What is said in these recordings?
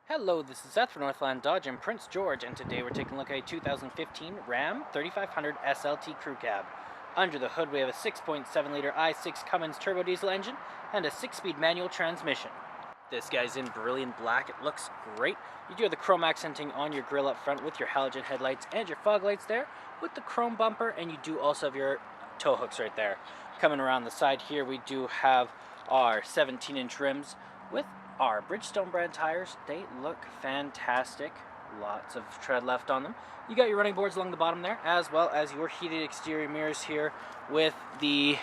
Hello, this is Seth from Northland Dodge in Prince George, and today we're taking a look at a 2015 Ram 3500 SLT Crew Cab. Under the hood we have a 6.7-liter i6 Cummins turbo diesel engine and a 6-speed manual transmission. This guy's in brilliant black. It looks great. You do have the chrome accenting on your grille up front with your halogen headlights and your fog lights there with the chrome bumper, and you do also have your tow hooks right there. Coming around the side here, we do have our 17-inch rims with our Bridgestone brand tires. They look fantastic. Lots of tread left on them. You got your running boards along the bottom there, as well as your heated exterior mirrors here with the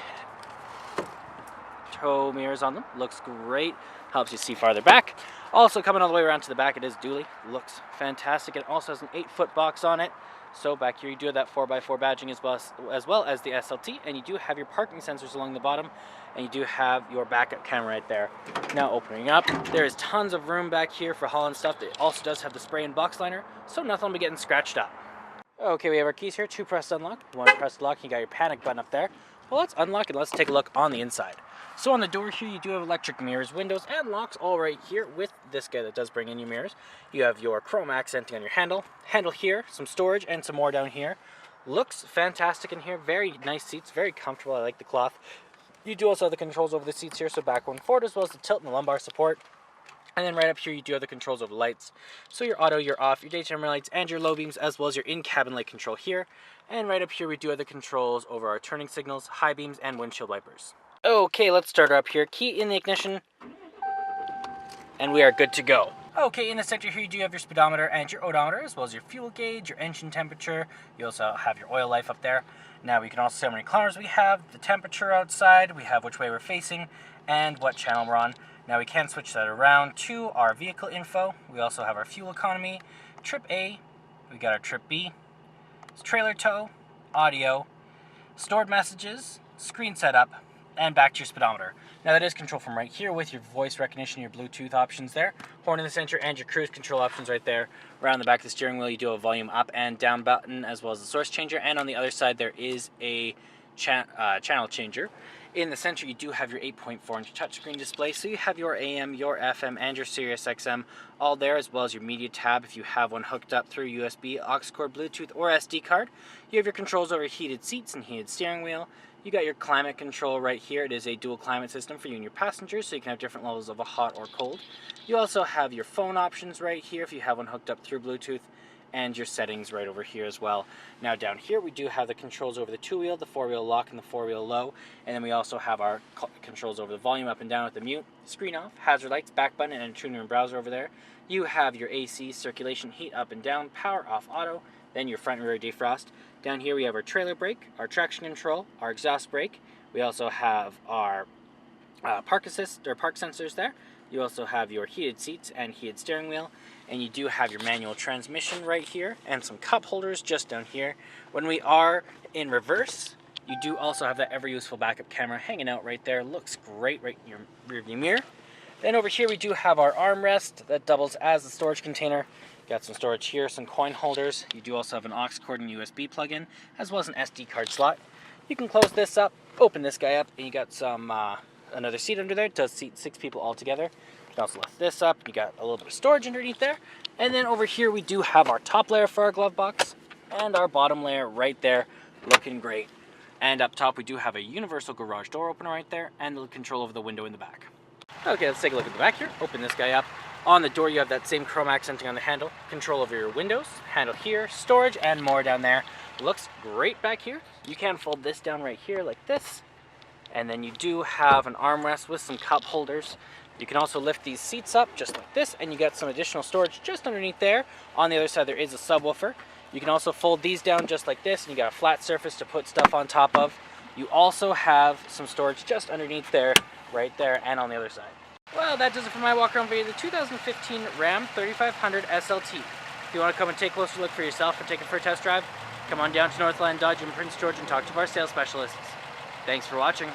tow mirrors on them. Looks great. Helps you see farther back. Also coming all the way around to the back, it is dually. Looks fantastic. It also has an 8-foot box on it. So back here you do have that 4x4 badging as well as the SLT, and you do have your parking sensors along the bottom, and you do have your backup camera right there. Now opening up, there is tons of room back here for hauling stuff. It also does have the spray and box liner, so nothing will be getting scratched up. Okay, we have our keys here, 2 press to unlock, 1 press to lock. You got your panic button up there. Well, let's unlock and let's take a look on the inside. So on the door here, you do have electric mirrors, windows, and locks all right here with this guy that does bring in your mirrors. You have your chrome accenting on your handle here, some storage, and some more down here. Looks fantastic in here. Very nice seats, very comfortable. I like the cloth. You do also have the controls over the seats here, so back one forward, as well as the tilt and the lumbar support. And then right up here, you do have the controls over the lights. So your auto, your off, your daytime lights, and your low beams, as well as your in-cabin light control here. And right up here, we do have the controls over our turning signals, high beams, and windshield wipers. Okay, let's start her up here. Key in the ignition, and we are good to go. Okay, in the center here, you do have your speedometer and your odometer, as well as your fuel gauge, your engine temperature. You also have your oil life up there. Now we can also see how many kilometers we have, the temperature outside, we have which way we're facing, and what channel we're on. Now we can switch that around to our vehicle info. We also have our fuel economy, trip A, we got our trip B, trailer tow, audio, stored messages, screen setup, and back to your speedometer. Now that is controlled from right here with your voice recognition, your Bluetooth options there, horn in the center, and your cruise control options right there. Around the back of the steering wheel, you do have a volume up and down button, as well as the source changer, and on the other side there is a channel changer. In the center, you do have your 8.4-inch touchscreen display, so you have your AM, your FM, and your Sirius XM all there, as well as your media tab if you have one hooked up through USB, aux cord, Bluetooth, or SD card. You have your controls over heated seats and heated steering wheel. You got your climate control right here. It is a dual climate system for you and your passengers, so you can have different levels of a hot or cold. You also have your phone options right here if you have one hooked up through Bluetooth, and your settings right over here as well. Now down here we do have the controls over the 2-wheel, the 4-wheel lock, and the 4-wheel low, and then we also have our controls over the volume up and down with the mute, screen off, hazard lights, back button, and a tuner and browser over there. You have your AC, circulation, heat up and down, power off auto, then your front and rear defrost. Down here we have our trailer brake, our traction control, our exhaust brake. We also have our park assist or park sensors there. You also have your heated seats and heated steering wheel, and you do have your manual transmission right here and some cup holders just down here. When we are in reverse, you do also have that ever useful backup camera hanging out right there. Looks great right in your rear view mirror. Then over here we do have our armrest that doubles as a storage container. Got some storage here, some coin holders. You do also have an aux cord and USB plug-in, as well as an SD card slot. You can close this up, open this guy up, and you got some another seat under there. It does seat 6 people all together. You can also lift this up. You got a little bit of storage underneath there. And then over here we do have our top layer for our glove box and our bottom layer right there, looking great. And up top we do have a universal garage door opener right there and the control over the window in the back. Okay, let's take a look at the back here. Open this guy up. On the door you have that same chrome accenting on the handle, control over your windows, handle here, storage, and more down there. Looks great back here. You can fold this down right here like this. And then you do have an armrest with some cup holders. You can also lift these seats up just like this, and you got some additional storage just underneath there. On the other side there is a subwoofer. You can also fold these down just like this, and you got a flat surface to put stuff on top of. You also have some storage just underneath there, right there, and on the other side. Well, that does it for my walk around video of the 2015 Ram 3500 SLT. If you want to come and take a closer look for yourself and take it for a test drive, come on down to Northland Dodge in Prince George and talk to our sales specialists. Thanks for watching.